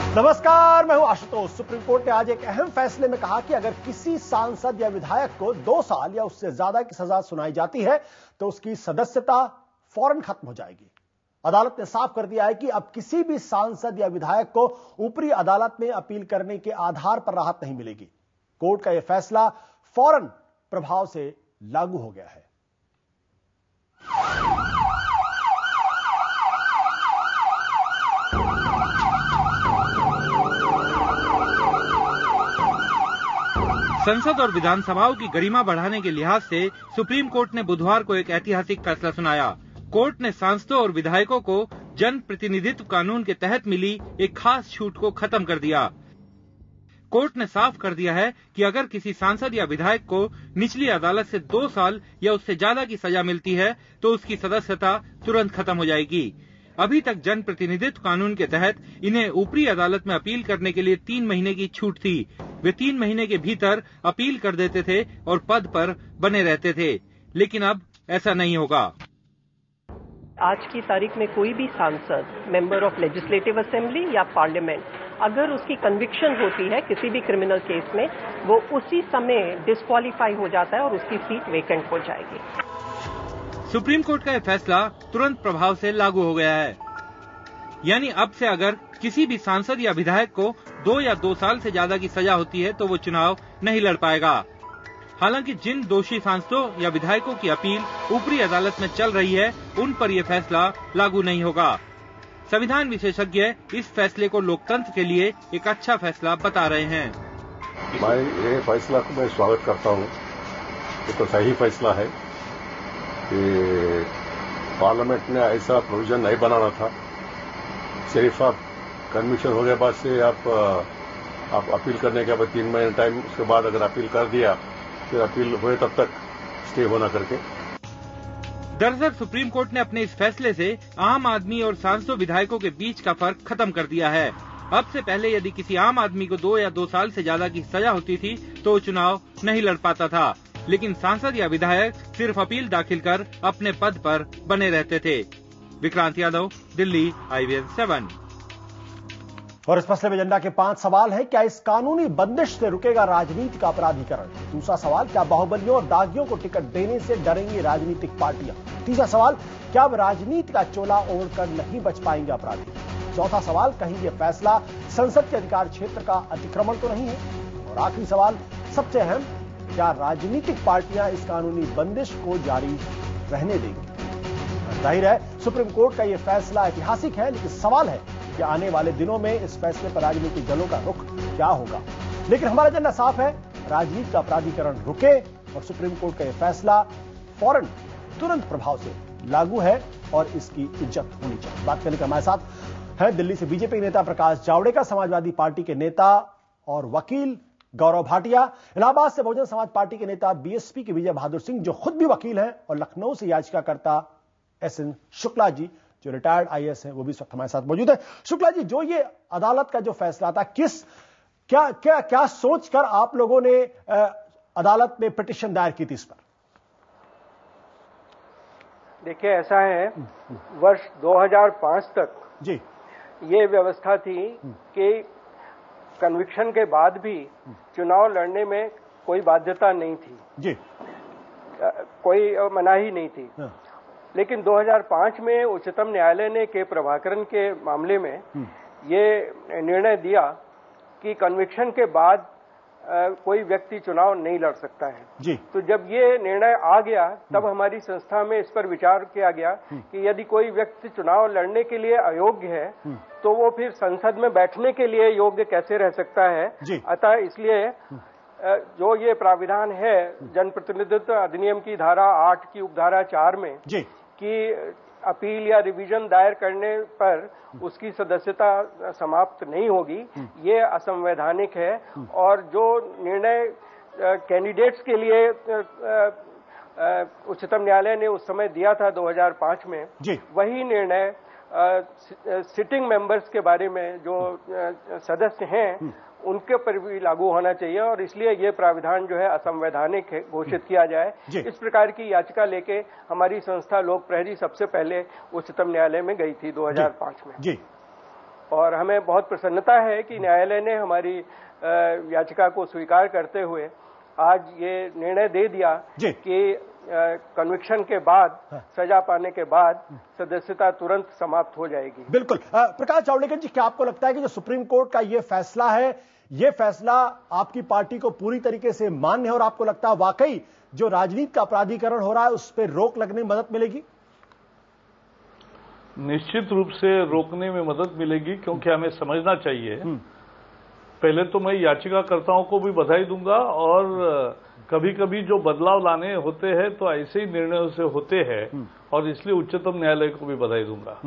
नमस्कार, मैं हूं आशुतोष। सुप्रीम कोर्ट ने आज एक अहम फैसले में कहा कि अगर किसी सांसद या विधायक को 2 साल या उससे ज्यादा की सजा सुनाई जाती है तो उसकी सदस्यता फौरन खत्म हो जाएगी। अदालत ने साफ कर दिया है कि अब किसी भी सांसद या विधायक को ऊपरी अदालत में अपील करने के आधार पर राहत नहीं मिलेगी। कोर्ट का यह फैसला फौरन प्रभाव से लागू हो गया है। संसद और विधानसभाओं की गरिमा बढ़ाने के लिहाज से सुप्रीम कोर्ट ने बुधवार को एक ऐतिहासिक फैसला सुनाया। कोर्ट ने सांसदों और विधायकों को जन प्रतिनिधित्व कानून के तहत मिली एक खास छूट को खत्म कर दिया। कोर्ट ने साफ कर दिया है कि अगर किसी सांसद या विधायक को निचली अदालत से 2 साल या उससे ज्यादा की सजा मिलती है तो उसकी सदस्यता तुरंत खत्म हो जाएगी। अभी तक जन प्रतिनिधित्व कानून के तहत इन्हें ऊपरी अदालत में अपील करने के लिए 3 महीने की छूट थी। वे 3 महीने के भीतर अपील कर देते थे और पद पर बने रहते थे, लेकिन अब ऐसा नहीं होगा। आज की तारीख में कोई भी सांसद, मेंबर ऑफ लेजिस्लेटिव असेंबली या पार्लियामेंट, अगर उसकी कन्विक्शन होती है किसी भी क्रिमिनल केस में, वो उसी समय डिस्क्वालीफाई हो जाता है और उसकी सीट वेकेंट हो जाएगी। सुप्रीम कोर्ट का यह फैसला तुरंत प्रभाव से लागू हो गया है। यानी अब से अगर किसी भी सांसद या विधायक को 2 या 2 साल से ज्यादा की सजा होती है तो वो चुनाव नहीं लड़ पाएगा। हालांकि जिन दोषी सांसदों या विधायकों की अपील ऊपरी अदालत में चल रही है, उन पर यह फैसला लागू नहीं होगा। संविधान विशेषज्ञ इस फैसले को लोकतंत्र के लिए एक अच्छा फैसला बता रहे हैं। मैं ये फैसला को मैं स्वागत करता हूँ। ये तो सही फैसला है कि पार्लियामेंट ने ऐसा प्रोविजन नहीं बनाना था। सिर्फ आप कन्विक्शन हो गए बाद से आप अपील करने के बाद 3 महीने टाइम, उसके बाद अगर अपील कर दिया फिर अपील हुए तब तक स्टे होना करके। दरअसल सुप्रीम कोर्ट ने अपने इस फैसले से आम आदमी और सांसदों विधायकों के बीच का फर्क खत्म कर दिया है। अब से पहले यदि किसी आम आदमी को 2 या 2 साल से ज्यादा की सजा होती थी तो वो चुनाव नहीं लड़ पाता था, लेकिन सांसद या विधायक सिर्फ अपील दाखिल कर अपने पद पर बने रहते थे। विक्रांत यादव, दिल्ली, IVN 7। और इस फैसले में एजेंडा के 5 सवाल हैं। क्या इस कानूनी बंदिश से रुकेगा राजनीति का अपराधीकरण? दूसरा सवाल, क्या बाहुबलियों और दागियों को टिकट देने से डरेंगी राजनीतिक पार्टियां? तीसरा सवाल, क्या अब राजनीति का चोला ओढ़कर नहीं बच पाएंगे अपराधी? चौथा सवाल, कहीं यह फैसला संसद के अधिकार क्षेत्र का अतिक्रमण तो नहीं है? और आखिरी सवाल, सबसे अहम, क्या राजनीतिक पार्टियां इस कानूनी बंदिश को जारी रहने देंगी? जाहिर है सुप्रीम कोर्ट का यह फैसला ऐतिहासिक है, लेकिन सवाल है कि आने वाले दिनों में इस फैसले पर राजनीतिक दलों का रुख क्या होगा। लेकिन हमारा एजेंडा साफ है, राजनीति का अपराधीकरण रुके और सुप्रीम कोर्ट का यह फैसला फौरन तुरंत प्रभाव से लागू है और इसकी इज्जत होनी चाहिए। बात करने के हमारे साथ है दिल्ली से बीजेपी नेता प्रकाश जावड़ेकर, समाजवादी पार्टी के नेता और वकील गौरव भाटिया, इलाहाबाद से बहुजन समाज पार्टी के नेता BSP के विजय बहादुर सिंह जो खुद भी वकील हैं, और लखनऊ से याचिकाकर्ता SN शुक्ला जी जो रिटायर्ड IAS हैं, वो भी इस वक्त हमारे साथ मौजूद है। शुक्ला जी, जो ये अदालत का जो फैसला था, क्या सोचकर आप लोगों ने अदालत में पिटीशन दायर की थी इस पर? देखिए, ऐसा है, वर्ष 2005 तक जी ये व्यवस्था थी कि कन्विक्शन के बाद भी चुनाव लड़ने में कोई बाध्यता नहीं थी जी, कोई मनाही नहीं थी। हाँ। लेकिन 2005 में उच्चतम न्यायालय ने के प्रभाकरण के मामले में ये निर्णय दिया कि कन्विक्शन के बाद कोई व्यक्ति चुनाव नहीं लड़ सकता है जी। तो जब ये निर्णय आ गया तब हमारी संस्था में इस पर विचार किया गया कि यदि कोई व्यक्ति चुनाव लड़ने के लिए अयोग्य है तो वो फिर संसद में बैठने के लिए योग्य कैसे रह सकता है। अतः इसलिए जो ये प्राविधान है जनप्रतिनिधित्व अधिनियम की धारा 8 की उपधारा 4 में कि अपील या रिवीजन दायर करने पर उसकी सदस्यता समाप्त नहीं होगी, ये असंवैधानिक है। और जो निर्णय कैंडिडेट्स के लिए उच्चतम न्यायालय ने उस समय दिया था 2005 में, वही निर्णय सिटिंग मेंबर्स के बारे में जो सदस्य हैं उनके पर भी लागू होना चाहिए और इसलिए ये प्राविधान जो है असंवैधानिक घोषित किया जाए। इस प्रकार की याचिका लेके हमारी संस्था लोक प्रहरी सबसे पहले उच्चतम न्यायालय में गई थी 2005 में। और हमें बहुत प्रसन्नता है कि न्यायालय ने हमारी याचिका को स्वीकार करते हुए आज ये निर्णय दे दिया कि कन्विक्शन के बाद, सजा पाने के बाद सदस्यता तुरंत समाप्त हो जाएगी। बिल्कुल। प्रकाश जावड़ेकर जी, क्या आपको लगता है कि जो सुप्रीम कोर्ट का ये फैसला है, ये फैसला आपकी पार्टी को पूरी तरीके से मान्य है और आपको लगता है वाकई जो राजनीति का अपराधीकरण हो रहा है उस पर रोक लगने में मदद मिलेगी? निश्चित रूप से रोकने में मदद मिलेगी, क्योंकि हमें समझना चाहिए, पहले तो मैं याचिकाकर्ताओं को भी बधाई दूंगा, और कभी कभी जो बदलाव लाने होते हैं तो ऐसे ही निर्णयों से होते हैं, और इसलिए उच्चतम न्यायालय को भी बधाई दूंगा।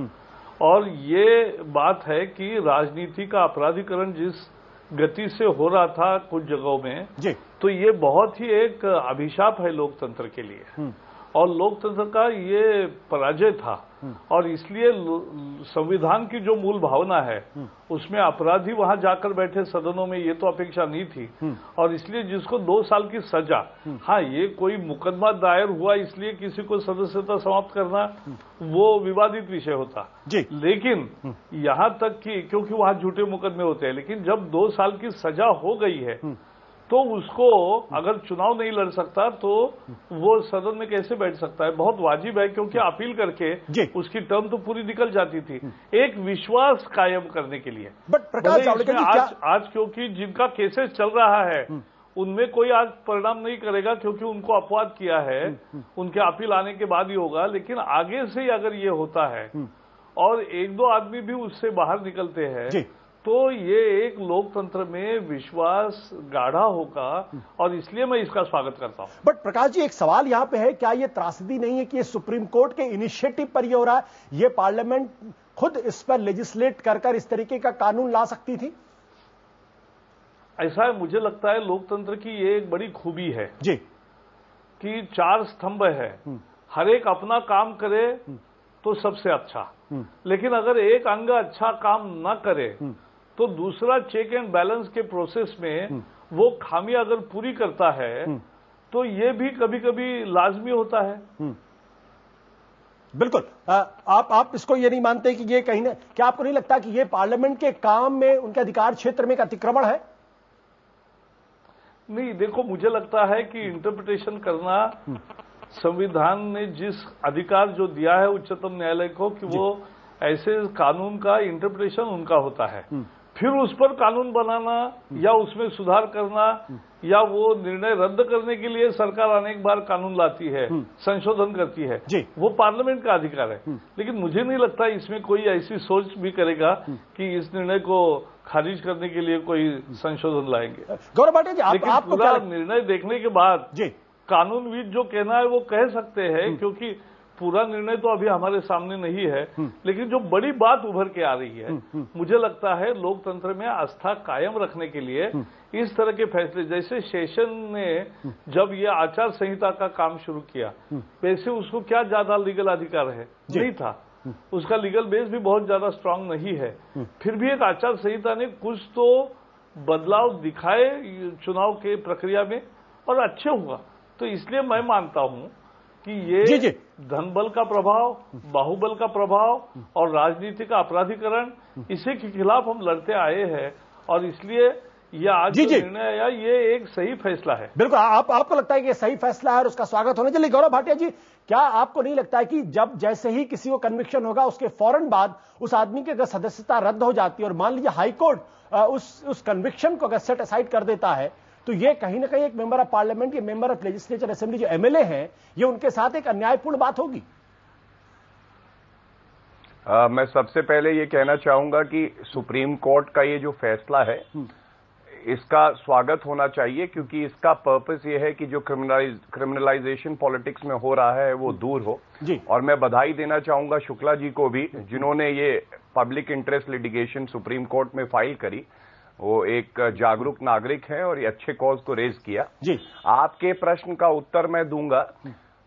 और ये बात है कि राजनीति का अपराधीकरण जिस गति से हो रहा था कुछ जगहों में, तो ये बहुत ही एक अभिशाप है लोकतंत्र के लिए, और लोकतंत्र का ये पराजय था। और इसलिए संविधान की जो मूल भावना है उसमें अपराधी वहां जाकर बैठे सदनों में, ये तो अपेक्षा नहीं थी। और इसलिए जिसको 2 साल की सजा, हाँ ये कोई मुकदमा दायर हुआ इसलिए किसी को सदस्यता समाप्त करना वो विवादित विषय होता, लेकिन यहां तक कि क्योंकि वहां झूठे मुकदमे होते हैं, लेकिन जब 2 साल की सजा हो गई है तो उसको अगर चुनाव नहीं लड़ सकता तो वो सदन में कैसे बैठ सकता है? बहुत वाजिब है, क्योंकि अपील करके उसकी टर्म तो पूरी निकल जाती थी, एक विश्वास कायम करने के लिए। आज क्योंकि जिनका केसेस चल रहा है उनमें कोई आज परिणाम नहीं करेगा, क्योंकि उनको अपवाद किया है, उनके अपील आने के बाद ही होगा। लेकिन आगे से ही अगर ये होता है और 1-2 आदमी भी उससे बाहर निकलते हैं तो ये एक लोकतंत्र में विश्वास गाढ़ा होगा, और इसलिए मैं इसका स्वागत करता हूं। बट प्रकाश जी, एक सवाल यहां पे है, क्या ये त्रासदी नहीं है कि ये सुप्रीम कोर्ट के इनिशिएटिव पर ये हो रहा है? ये पार्लियामेंट खुद इस पर लेजिस्लेट कर इस तरीके का कानून ला सकती थी? ऐसा है, मुझे लगता है लोकतंत्र की ये एक बड़ी खूबी है कि 4 स्तंभ है, हर एक अपना काम करे तो सबसे अच्छा, लेकिन अगर एक अंग अच्छा काम न करे तो दूसरा चेक एंड बैलेंस के प्रोसेस में वो खामी अगर पूरी करता है तो ये भी कभी कभी लाजमी होता है। बिल्कुल। आप इसको ये नहीं मानते कि ये कहीं ना, क्या आपको नहीं लगता कि ये पार्लियामेंट के काम में, उनके अधिकार क्षेत्र में एक अतिक्रमण है? नहीं, देखो, मुझे लगता है कि इंटरप्रिटेशन करना, संविधान ने जिस अधिकार जो दिया है उच्चतम न्यायालय को कि वो ऐसे कानून का इंटरप्रिटेशन उनका होता है, फिर उस पर कानून बनाना या उसमें सुधार करना या वो निर्णय रद्द करने के लिए सरकार अनेक बार कानून लाती है, संशोधन करती है, वो पार्लियामेंट का अधिकार है। लेकिन मुझे नहीं लगता इसमें कोई ऐसी सोच भी करेगा कि इस निर्णय को खारिज करने के लिए कोई संशोधन लाएंगे। गौरव भाटिया जी, लेकिन पूरा निर्णय देखने के बाद कानूनविद जो कहना है वो कह सकते हैं, क्योंकि पूरा निर्णय तो अभी हमारे सामने नहीं है, लेकिन जो बड़ी बात उभर के आ रही है, मुझे लगता है लोकतंत्र में आस्था कायम रखने के लिए इस तरह के फैसले, जैसे शेषन ने जब ये आचार संहिता का काम शुरू किया, वैसे उसको क्या ज्यादा लीगल अधिकार है? नहीं था, उसका लीगल बेस भी बहुत ज्यादा स्ट्रांग नहीं है, फिर भी एक आचार संहिता ने कुछ तो बदलाव दिखाए चुनाव के प्रक्रिया में और अच्छे हुआ। तो इसलिए मैं मानता हूं कि ये धनबल का प्रभाव, बाहुबल का प्रभाव और राजनीति का अपराधीकरण, इसी के खिलाफ हम लड़ते आए हैं, और इसलिए ये आज जो निर्णय आया ये एक सही फैसला है। बिल्कुल, आपको लगता है कि ये सही फैसला है और उसका स्वागत होना चाहिए। गौरव भाटिया जी, क्या आपको नहीं लगता है कि जब जैसे ही किसी को कन्विक्शन होगा उसके फौरन बाद उस आदमी की अगर सदस्यता रद्द हो जाती है और मान लीजिए हाईकोर्ट उस कन्विक्शन को अगर सेट असाइड कर देता है, तो ये कहीं ना कहीं एक मेंबर ऑफ पार्लियामेंट, ये मेंबर ऑफ लेजिस्लेचर असेंबली जो एमएलए हैं, ये उनके साथ एक अन्यायपूर्ण बात होगी? मैं सबसे पहले ये कहना चाहूंगा कि सुप्रीम कोर्ट का ये जो फैसला है इसका स्वागत होना चाहिए, क्योंकि इसका पर्पस ये है कि जो क्रिमिनलाइजेशन पॉलिटिक्स में हो रहा है वो दूर हो। और मैं बधाई देना चाहूंगा शुक्ला जी को भी, जिन्होंने ये public interest litigation supreme court में फाइल करी। वो एक जागरूक नागरिक है और ये अच्छे कॉज को रेज किया। आपके प्रश्न का उत्तर मैं दूंगा।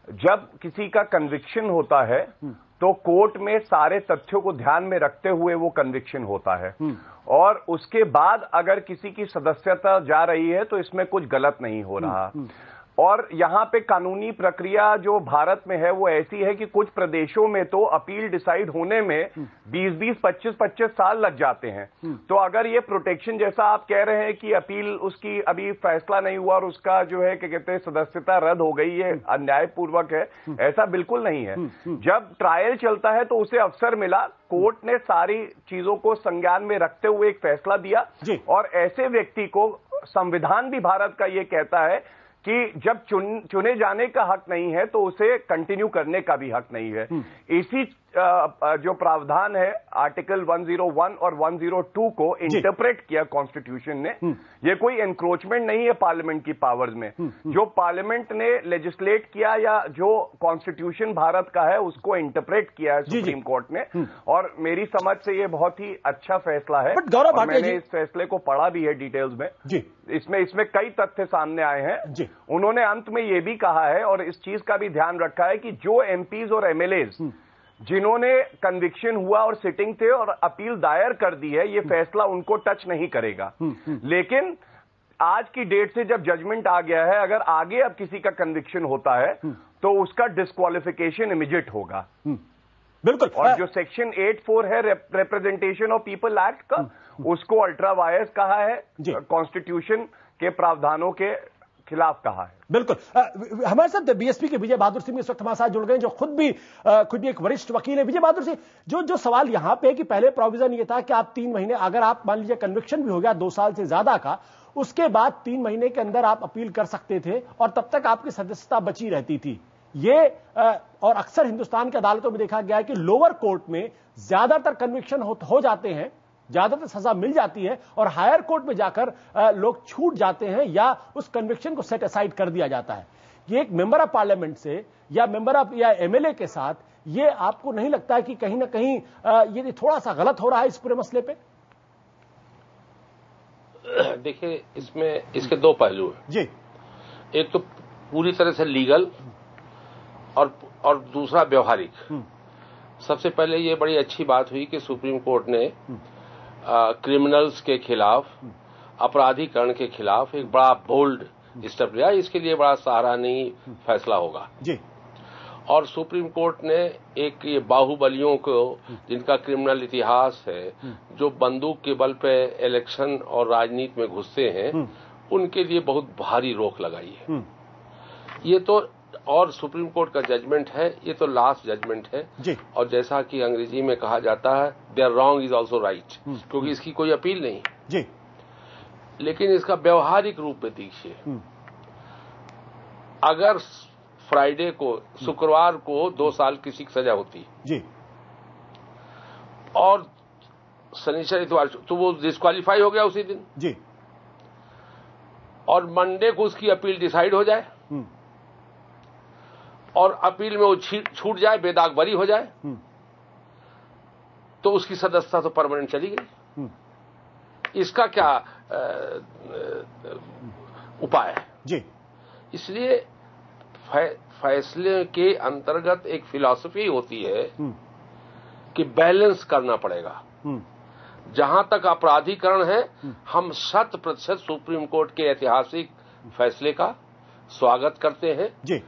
जब किसी का कन्विक्शन होता है तो कोर्ट में सारे तथ्यों को ध्यान में रखते हुए वो कन्विक्शन होता है, और उसके बाद अगर किसी की सदस्यता जा रही है तो इसमें कुछ गलत नहीं हो रहा। और यहां पे कानूनी प्रक्रिया जो भारत में है वो ऐसी है कि कुछ प्रदेशों में तो अपील डिसाइड होने में 20-20, 25-25 साल लग जाते हैं। तो अगर ये प्रोटेक्शन जैसा आप कह रहे हैं कि अपील उसकी अभी फैसला नहीं हुआ और उसका जो है क्या कहते हैं सदस्यता रद्द हो गई, ये अन्यायपूर्वक है, ऐसा बिल्कुल नहीं है। जब ट्रायल चलता है तो उसे अवसर मिला, कोर्ट ने सारी चीजों को संज्ञान में रखते हुए एक फैसला दिया और ऐसे व्यक्ति को संविधान भी भारत का ये कहता है कि जब चुने जाने का हक नहीं है तो उसे कंटिन्यू करने का भी हक नहीं है। इसी जो प्रावधान है आर्टिकल 101 और 102 को इंटरप्रेट किया कॉन्स्टिट्यूशन ने। ये कोई एनक्रोचमेंट नहीं है पार्लियामेंट की पावर्स में। जो पार्लियामेंट ने लेजिस्लेट किया या जो कॉन्स्टिट्यूशन भारत का है उसको इंटरप्रेट किया है सुप्रीम कोर्ट ने, और मेरी समझ से ये बहुत ही अच्छा फैसला है। और मैंने इस फैसले को पढ़ा भी है डिटेल्स में। इसमें कई तथ्य सामने आए हैं। उन्होंने अंत में ये भी कहा है और इस चीज का भी ध्यान रखा है कि जो एमपीज और एमएलएज जिन्होंने कन्विक्शन हुआ और सिटिंग थे और अपील दायर कर दी है, ये फैसला उनको टच नहीं करेगा। लेकिन आज की डेट से जब जजमेंट आ गया है, अगर आगे अब किसी का कन्विक्शन होता है तो उसका डिस्क्वालिफिकेशन इमीडिएट होगा। बिल्कुल। और जो सेक्शन 84 है रिप्रेजेंटेशन ऑफ पीपल एक्ट का, उसको अल्ट्रा वायस कहा है, कॉन्स्टिट्यूशन के प्रावधानों के खिलाफ कहा है। बिल्कुल। हमारे साथ बीएसपी के विजय बहादुर सिंह इस वक्त हमारे साथ जुड़ गए, जो खुद भी एक वरिष्ठ वकील है। विजय बहादुर सिंह, जो सवाल यहां पे है कि पहले प्रोविजन ये था कि आप 3 महीने, अगर आप मान लीजिए कन्विक्शन भी हो गया 2 साल से ज्यादा का, उसके बाद 3 महीने के अंदर आप अपील कर सकते थे और तब तक आपकी सदस्यता बची रहती थी। ये और अक्सर हिंदुस्तान की अदालतों में देखा गया है कि लोअर कोर्ट में ज्यादातर कन्विक्शन हो जाते हैं, ज्यादातर सजा मिल जाती है और हायर कोर्ट में जाकर लोग छूट जाते हैं या उस कन्विक्शन को सेट असाइड कर दिया जाता है। ये एक मेंबर ऑफ पार्लियामेंट से या मेंबर ऑफ या एमएलए के साथ, ये आपको नहीं लगता है कि कहीं ना कहीं ये थोड़ा सा गलत हो रहा है इस पूरे मसले पे? देखिए, इसमें इसके 2 पहलू हैं जी। एक तो पूरी तरह से लीगल और दूसरा व्यवहारिक। सबसे पहले ये बड़ी अच्छी बात हुई कि सुप्रीम कोर्ट ने क्रिमिनल्स के खिलाफ, अपराधीकरण के खिलाफ एक बड़ा बोल्ड स्टेप लिया। इसके लिए बड़ा सराहनीय फैसला होगा जी। और सुप्रीम कोर्ट ने एक ये बाहुबलियों को, जिनका क्रिमिनल इतिहास है, जो बंदूक के बल पे इलेक्शन और राजनीति में घुसते हैं, उनके लिए बहुत भारी रोक लगाई है। ये तो, और सुप्रीम कोर्ट का जजमेंट है, ये तो लास्ट जजमेंट है जी। और जैसा कि अंग्रेजी में कहा जाता है, there wrong is also right, क्योंकि इसकी कोई अपील नहीं जी। लेकिन इसका व्यवहारिक रूप में देखिए, अगर फ्राइडे को, शुक्रवार को 2 साल की सजा होती जी और शनिवार इतवार, तो वो डिस्क्वालीफाई हो गया उसी दिन जी, और मंडे को उसकी अपील डिसाइड हो जाए और अपील में वो छूट जाए, बेदाग बरी हो जाए, तो उसकी सदस्यता तो परमानेंट चली गई। इसका क्या उपाय है जी? इसलिए फैसले के अंतर्गत एक फिलॉसफी होती है कि बैलेंस करना पड़ेगा। जहां तक अपराधीकरण है, हम 100% सुप्रीम कोर्ट के ऐतिहासिक फैसले का स्वागत करते हैं जी।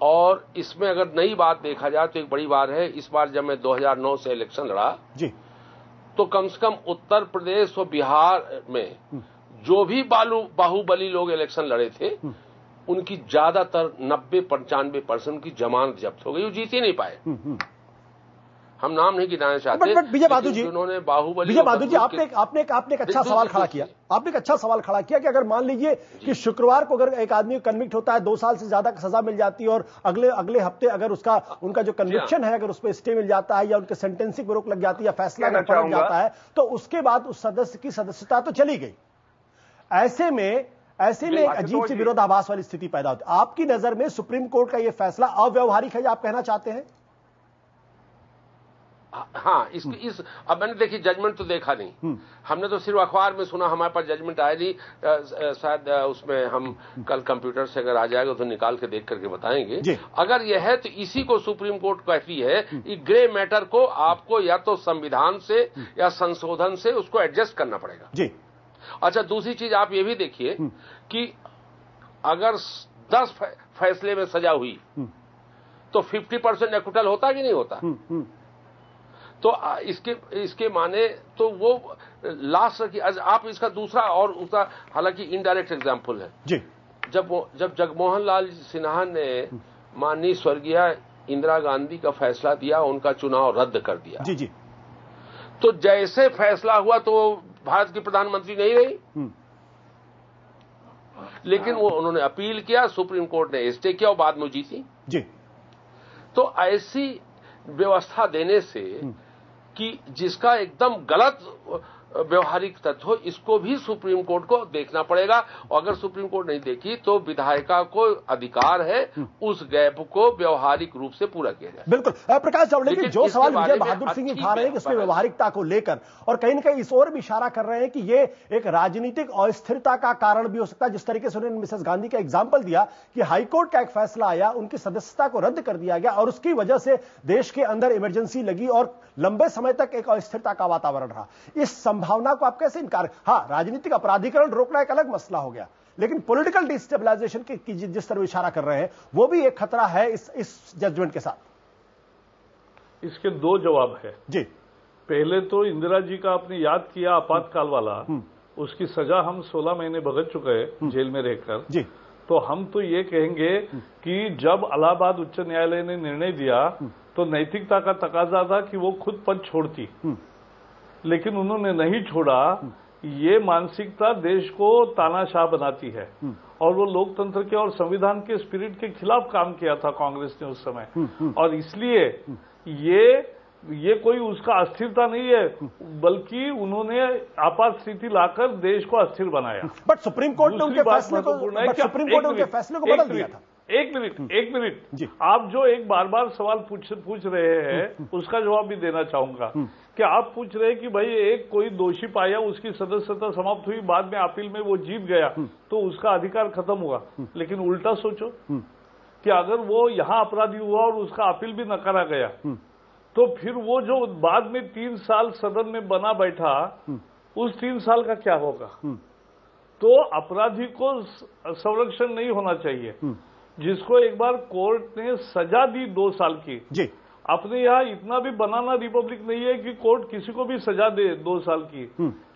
और इसमें अगर नई बात देखा जाए तो एक बड़ी बात है, इस बार जब मैं 2009 से इलेक्शन लड़ा जी, तो कम से कम उत्तर प्रदेश और बिहार में जो भी बाहुबली लोग इलेक्शन लड़े थे, उनकी ज्यादातर 90-95% की जमानत जब्त हो गई, वो जीत ही नहीं पाए। हम नाम नहीं गिनाना चाहते। बट विजय बहादुर जी, उन्होंने बाहुबली, विजय बहादुर जी, आपने एक अच्छा सवाल खड़ा किया। आपने एक अच्छा सवाल खड़ा किया कि अगर मान लीजिए कि शुक्रवार को अगर एक आदमी कन्विक्ट होता है, 2 साल से ज्यादा सजा मिल जाती है और अगले हफ्ते अगर उनका जो कन्विक्शन है, अगर उस पर स्टे मिल जाता है या उनके सेंटेंसिंग पर रोक लग जाती है या फैसला अगर पलट जाता है, तो उसके बाद उस सदस्य की सदस्यता तो चली गई। ऐसे में एक अजीब सी विरोधाभास वाली स्थिति पैदा होती है। आपकी नजर में सुप्रीम कोर्ट का यह फैसला अव्यवहारिक है, आप कहना चाहते हैं? हाँ, अब मैंने देखी जजमेंट तो देखा नहीं, हमने तो सिर्फ अखबार में सुना, हमारे पास जजमेंट आया नहीं। शायद उसमें हम कल कंप्यूटर से अगर आ जाएगा तो निकाल के देख करके बताएंगे। अगर यह है तो इसी को सुप्रीम कोर्ट कहती है कि ग्रे मैटर को आपको या तो संविधान से या संशोधन से उसको एडजस्ट करना पड़ेगा जी। अच्छा, दूसरी चीज आप ये भी देखिए कि अगर 10 फैसले में सजा हुई तो 50% एक्विटल होता कि नहीं होता? तो इसके माने तो वो लास्ट की आप इसका दूसरा और उसका हालांकि इनडायरेक्ट एग्जाम्पल है जी। जब जगमोहन लाल सिन्हा ने माननीय स्वर्गीय इंदिरा गांधी का फैसला दिया, उनका चुनाव रद्द कर दिया जी जी, तो जैसे फैसला हुआ तो भारत की प्रधानमंत्री नहीं रही, लेकिन वो उन्होंने अपील किया, सुप्रीम कोर्ट ने स्टे किया और बाद में जीती जी। तो ऐसी व्यवस्था देने से कि जिसका एकदम गलत व्यवहारिक तथ्य हो, इसको भी सुप्रीम कोर्ट को देखना पड़ेगा, और अगर सुप्रीम कोर्ट नहीं देखी तो विधायिका को अधिकार है उस गैप को व्यवहारिक रूप से पूरा किया जाए। बिल्कुल प्रकाश जावड़ेकर, जो सवाल विजय बहादुर सिंह उठा रहे हैं इसमें व्यवहारिकता को लेकर, और कहीं न कहीं इस ओर भी इशारा कर रहे हैं कि ये एक राजनीतिक अस्थिरता का कारण भी हो सकता है। जिस तरीके से उन्होंने मिसेस गांधी का एग्जाम्पल दिया कि हाईकोर्ट का एक फैसला आया, उनकी सदस्यता को रद्द कर दिया गया और उसकी वजह से देश के अंदर इमरजेंसी लगी और लंबे समय तक एक अस्थिरता का वातावरण रहा। इस संभावना को आप कैसे इनकार? हां, राजनीतिक अपराधीकरण रोकना एक अलग मसला हो गया, लेकिन पॉलिटिकल डिस्टेबलाइजेशन की जिस तरह इशारा कर रहे हैं वो भी एक खतरा है इस जजमेंट के साथ। इसके दो जवाब है जी। पहले तो इंदिरा जी का आपने याद किया आपातकाल वाला, उसकी सजा हम 16 महीने भुगत चुके हैं जेल में रहकर जी। तो हम तो ये कहेंगे कि जब इलाहाबाद उच्च न्यायालय ने निर्णय दिया तो नैतिकता का तकाजा था कि वो खुद पद छोड़ती, लेकिन उन्होंने नहीं छोड़ा। ये मानसिकता देश को तानाशाह बनाती है और वो लोकतंत्र के और संविधान के स्पिरिट के खिलाफ काम किया था कांग्रेस ने उस समय, और इसलिए ये कोई उसका अस्थिरता नहीं है, बल्कि उन्होंने आपात स्थिति लाकर देश को अस्थिर बनाया। बट सुप्रीम कोर्ट ने उनके फैसले को बदल दिया था। एक मिनट जी, आप जो एक बार बार सवाल पूछ रहे हैं उसका जवाब भी देना चाहूंगा कि आप पूछ रहे हैं कि भाई एक कोई दोषी पाया, उसकी सदस्यता समाप्त हुई, बाद में अपील में वो जीत गया तो उसका अधिकार खत्म हुआ। लेकिन उल्टा सोचो कि अगर वो यहां अपराधी हुआ और उसका अपील भी नकारा गया तो फिर वो जो बाद में 3 साल सदन में बना बैठा, उस 3 साल का क्या होगा? तो अपराधी को संरक्षण नहीं होना चाहिए। जिसको एक बार कोर्ट ने सजा दी 2 साल की जी, अपने यहाँ इतना भी बनाना रिपब्लिक नहीं है कि कोर्ट किसी को भी सजा दे 2 साल की,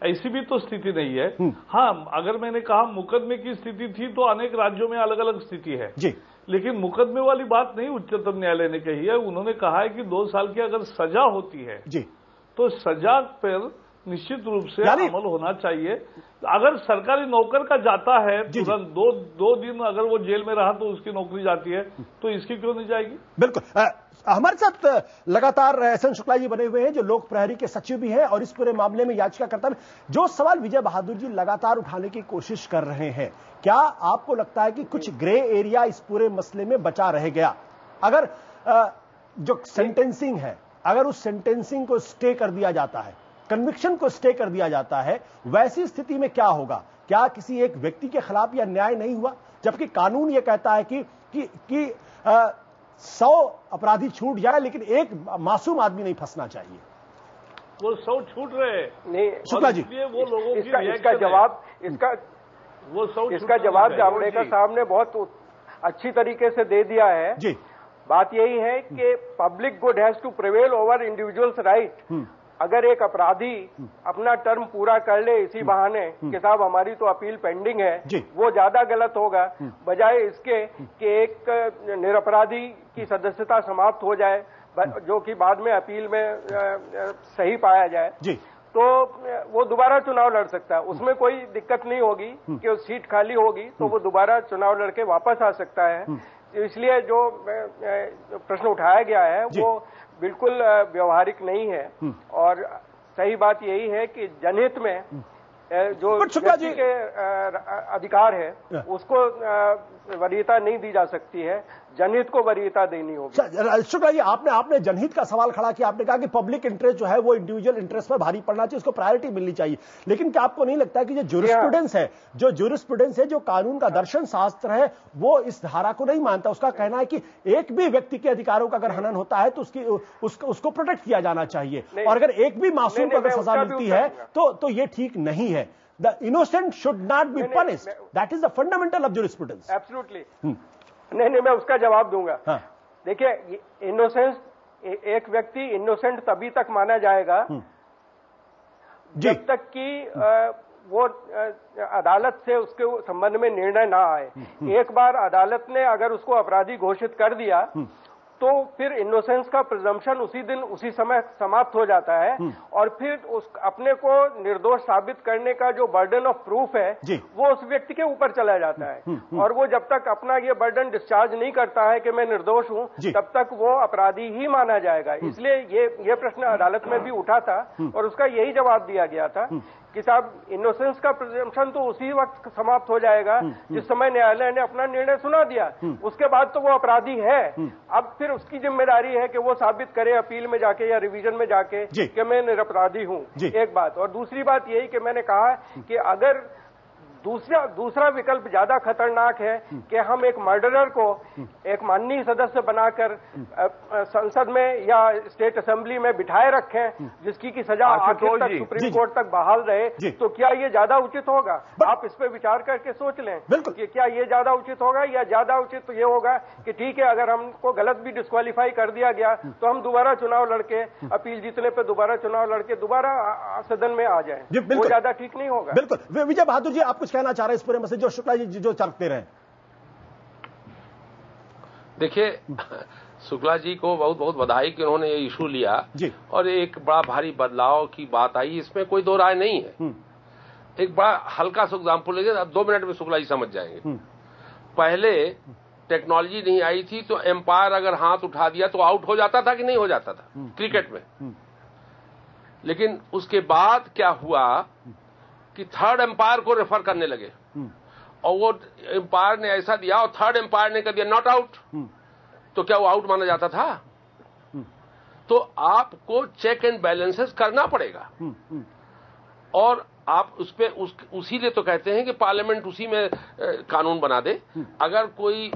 ऐसी भी तो स्थिति नहीं है। हाँ, अगर मैंने कहा मुकदमे की स्थिति थी तो अनेक राज्यों में अलग अलग स्थिति है जी, लेकिन मुकदमे वाली बात नहीं उच्चतम न्यायालय ने कही है। उन्होंने कहा है कि 2 साल की अगर सजा होती है जी तो सजा पर निश्चित रूप से अमल होना चाहिए। अगर सरकारी नौकर का जाता है तुरंत 2 दिन अगर वो जेल में रहा तो उसकी नौकरी जाती है, तो इसकी क्यों नहीं जाएगी? बिल्कुल। हमारे साथ लगातार एसएन शुक्ला जी बने हुए हैं जो लोक प्रहरी के सचिव भी हैं और इस पूरे मामले में याचिकाकर्ता भी। जो सवाल विजय बहादुर जी लगातार उठाने की कोशिश कर रहे हैं, क्या आपको लगता है कि कुछ ग्रे एरिया इस पूरे मसले में बचा रह गया? अगर जो सेंटेंसिंग है, अगर उस सेंटेंसिंग को स्टे कर दिया जाता है, कन्विक्शन को स्टे कर दिया जाता है, वैसी स्थिति में क्या होगा? क्या किसी एक व्यक्ति के खिलाफ यह न्याय नहीं हुआ? जबकि कानून यह कहता है कि 100 अपराधी छूट जाए लेकिन एक मासूम आदमी नहीं फंसना चाहिए। वो 100 छूट रहे नहीं शुक्ला जी, वो लोगों इसका जवाब जावड़ेकर साहब ने बहुत अच्छी तरीके से दे दिया है जी। बात यही है कि public good has to prevail over individuals right. अगर एक अपराधी अपना टर्म पूरा कर ले इसी बहाने कि साहब हमारी तो अपील पेंडिंग है, वो ज्यादा गलत होगा बजाय इसके कि एक निरपराधी की सदस्यता समाप्त हो जाए जो कि बाद में अपील में सही पाया जाए तो वो दोबारा चुनाव लड़ सकता है। उसमें कोई दिक्कत नहीं होगी कि उस सीट खाली होगी तो वो दोबारा चुनाव लड़के वापस आ सकता है। इसलिए जो प्रश्न उठाया गया है वो बिल्कुल व्यवहारिक नहीं है और सही बात यही है कि जनहित में जो व्यक्ति के अधिकार है उसको वरीयता नहीं दी जा सकती है, जनहित को वरीयता देनी होगी। शुक्ला जी, आपने जनहित का सवाल खड़ा किया। आपने कहा कि पब्लिक इंटरेस्ट जो है वो इंडिविजुअल इंटरेस्ट पर भारी पड़ना चाहिए, उसको प्रायोरिटी मिलनी चाहिए। लेकिन क्या आपको नहीं लगता कि जो ज्यूरिस्प्रूडेंस है, जो कानून का दर्शन शास्त्र है, वो इस धारा को नहीं मानता? उसका कहना है कि एक भी व्यक्ति के अधिकारों का अगर हनन होता है तो उसको प्रोटेक्ट किया जाना चाहिए, और अगर एक भी मासूम को अगर सजा मिलती है तो ये ठीक नहीं है। The innocent should not be punished, that is the fundamental of jurisprudence. Absolutely. नहीं, मैं उसका जवाब दूंगा। हाँ। देखिए, इनोसेंस, एक व्यक्ति इनोसेंट तभी तक माना जाएगा जब तक कि वो अदालत से उसके संबंध में निर्णय ना आए। एक बार अदालत ने अगर उसको अपराधी घोषित कर दिया तो फिर इनोसेंस का प्रिजम्पशन उसी दिन उसी समय समाप्त हो जाता है, और फिर उस अपने को निर्दोष साबित करने का जो बर्डन ऑफ प्रूफ है वो उस व्यक्ति के ऊपर चला जाता है, और वो जब तक अपना ये बर्डन डिस्चार्ज नहीं करता है कि मैं निर्दोष हूं, तब तक वो अपराधी ही माना जाएगा। इसलिए ये प्रश्न अदालत में भी उठा था और उसका यही जवाब दिया गया था कि साहब, इनोसेंस का प्रिजम्पशन तो उसी वक्त समाप्त हो जाएगा जिस समय न्यायालय ने अपना निर्णय सुना दिया, उसके बाद तो वो अपराधी है। अब फिर उसकी जिम्मेदारी है कि वो साबित करे अपील में जाके या रिवीजन में जाके कि मैं निरपराधी हूं। एक बात, और दूसरी बात यही कि मैंने कहा कि अगर दूसरा विकल्प ज्यादा खतरनाक है कि हम एक मर्डरर को एक माननीय सदस्य बनाकर संसद में या स्टेट असेंबली में बिठाए रखें, जिसकी की सजा आखिर तक सुप्रीम कोर्ट तक बहाल रहे, तो क्या ये ज्यादा उचित होगा? आप इस पे विचार करके सोच लें कि क्या ये ज्यादा उचित होगा, या ज्यादा उचित तो ये होगा कि ठीक है, अगर हमको गलत भी डिस्क्वालीफाई कर दिया गया तो हम दोबारा चुनाव लड़के, अपील जीतने पे दोबारा चुनाव लड़के दोबारा सदन में आ जाएं, वो ज्यादा ठीक नहीं होगा। बिल्कुल। विजय बहादुर जी, आप कुछ कहना चाह रहे हैं इस पूरे मसले, जो शुक्ला जी जो चलते रहे? देखिए, शुक्ला जी को बहुत बहुत बधाई कि उन्होंने ये इशू लिया जी, और एक बड़ा भारी बदलाव की बात आई, इसमें कोई दो राय नहीं है। एक बड़ा हल्का सा एग्जाम्पल लेंगे, अब 2 मिनट में शुक्ला जी समझ जाएंगे। पहले टेक्नोलॉजी नहीं आई थी तो एम्पायर अगर हाथ उठा दिया तो आउट हो जाता था कि नहीं हो जाता था क्रिकेट में। लेकिन उसके बाद क्या हुआ कि थर्ड एम्पायर को रेफर करने लगे, और वो एम्पायर ने ऐसा दिया और थर्ड एम्पायर ने कह दिया नॉट आउट, तो क्या वो आउट माना जाता था? तो आपको चेक एंड बैलेंसेस करना पड़ेगा, और आप उस पे उसी लिए तो कहते हैं कि पार्लियामेंट उसी में कानून बना दे। अगर कोई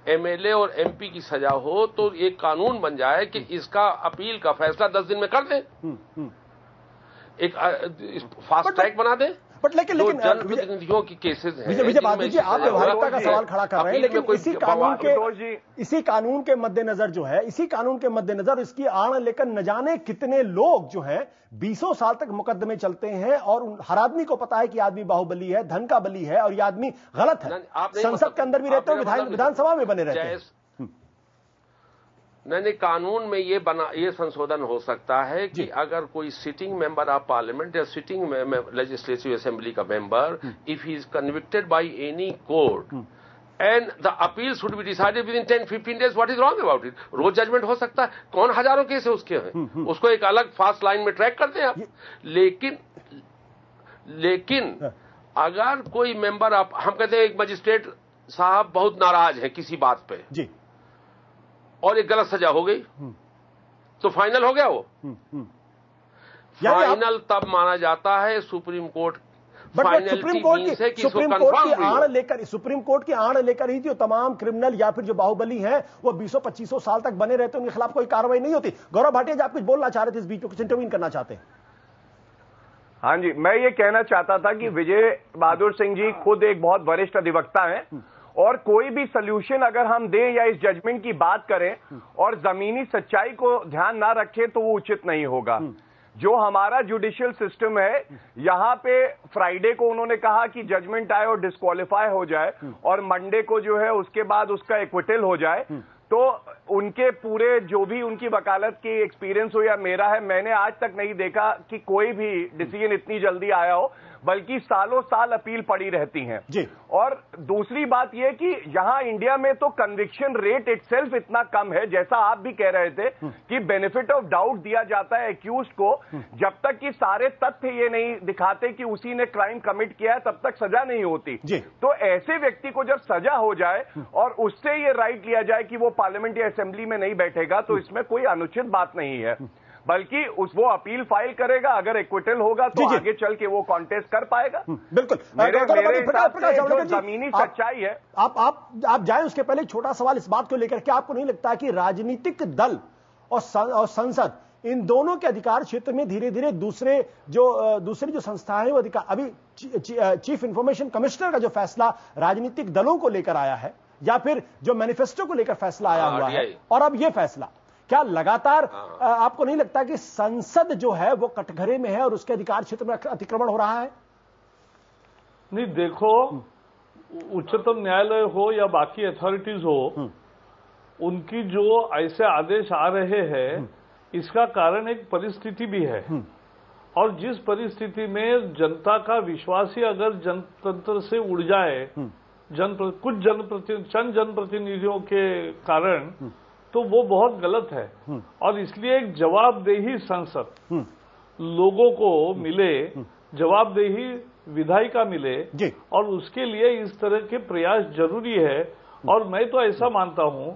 एमएलए और एमपी की सजा हो तो एक कानून बन जाए कि इसका अपील का फैसला 10 दिन में कर दे, एक फास्ट ट्रैक बना दे। बट लेकिन जनप्रतिनिधियों की केसेस हैं। विजय बहादुर जी, आप व्यवहारिकता का सवाल खड़ा कर रहे हैं, लेकिन इसी कानून के मद्देनजर जो है, इसी कानून के मद्देनजर इसकी आड़ लेकर न जाने कितने लोग जो है 20 साल तक मुकदमे चलते हैं, और हर आदमी को पता है कि आदमी बाहुबली है, धन का बली है, और ये आदमी गलत है। संसद के अंदर भी रहते हैं, विधानसभा में बने रहते हैं। नहीं, कानून में ये संशोधन हो सकता है कि अगर कोई सिटिंग मेंबर ऑफ पार्लियामेंट या सिटिंग लेजिस्लेटिव असेंबली का member, if he is convicted by any court and the appeal should be decided with in 10-15 days, what is wrong about it? रोज जजमेंट हो सकता है, कौन हजारों केस है उसके हैं, उसको एक अलग फास्ट लाइन में ट्रैक करते हैं आप। लेकिन अगर कोई मेंबर आप, हम कहते हैं एक मजिस्ट्रेट साहब बहुत नाराज है किसी बात पे जी, और एक गलत सजा हो गई, तो फाइनल हो गया वो। फाइनल तब माना जाता है सुप्रीम कोर्ट सुप्रीम कोर्ट की आड़ लेकर ही जो तमाम क्रिमिनल या फिर जो बाहुबली हैं वो 20-25 साल तक बने रहते, उनके खिलाफ कोई कार्रवाई नहीं होती। गौरव भाटिया जी, आप कुछ बोलना चाह रहे थे इस बीच में, कुछ इंटरवीन करना चाहते हैं? हाँ जी, मैं ये कहना चाहता था कि विजय बहादुर सिंह जी खुद एक बहुत वरिष्ठ अधिवक्ता हैं, और कोई भी सल्यूशन अगर हम दें या इस जजमेंट की बात करें और जमीनी सच्चाई को ध्यान ना रखें तो वो उचित नहीं होगा। जो हमारा जुडिशियल सिस्टम है, यहां पे फ्राइडे को उन्होंने कहा कि जजमेंट आए और डिस्क्वालीफाई हो जाए, और मंडे को जो है उसके बाद उसका एक्विटल हो जाए, तो उनके पूरे जो भी उनकी वकालत की एक्सपीरियंस हो या मेरा है, मैंने आज तक नहीं देखा कि कोई भी डिसीजन इतनी जल्दी आया हो, बल्कि सालों साल अपील पड़ी रहती हैं जी। और दूसरी बात यह कि यहां इंडिया में तो कन्विक्शन रेट इटसेल्फ इतना कम है, जैसा आप भी कह रहे थे कि बेनिफिट ऑफ डाउट दिया जाता है एक्यूज को, जब तक कि सारे तथ्य ये नहीं दिखाते कि उसी ने क्राइम कमिट किया है तब तक सजा नहीं होती जी। तो ऐसे व्यक्ति को जब सजा हो जाए और उससे ये राइट लिया जाए कि वो पार्लियामेंट या असेंबली में नहीं बैठेगा, तो इसमें कोई अनुचित बात नहीं है, बल्कि वो अपील फाइल करेगा, अगर एक्विटल होगा तो आगे चल के वो कॉन्टेस्ट कर पाएगा। बिल्कुल, मेरे जमीनी सच्चाई है। आप जाएं उसके पहले छोटा सवाल इस बात को लेकर, क्या आपको नहीं लगता कि राजनीतिक दल और संसद इन दोनों के अधिकार क्षेत्र में धीरे धीरे दूसरी जो संस्थाएं वो अधिकार, अभी चीफ इंफॉर्मेशन कमिश्नर का जो फैसला राजनीतिक दलों को लेकर आया है या फिर जो मैनिफेस्टो को लेकर फैसला आया हुआ है, और अब यह फैसला, क्या लगातार आपको नहीं लगता कि संसद जो है वो कटघरे में है और उसके अधिकार क्षेत्र में अतिक्रमण हो रहा है? नहीं, देखो, उच्चतम न्यायालय हो या बाकी अथॉरिटीज हो, उनकी जो ऐसे आदेश आ रहे हैं, इसका कारण एक परिस्थिति भी है। और जिस परिस्थिति में जनता का विश्वास ही अगर जनतंत्र से उड़ जाए, कुछ चंद जनप्रतिनिधियों के कारण, तो वो बहुत गलत है। और इसलिए एक जवाबदेही संसद लोगों को मिले, जवाबदेही विधायिका मिले, और उसके लिए इस तरह के प्रयास जरूरी है। और मैं तो ऐसा मानता हूं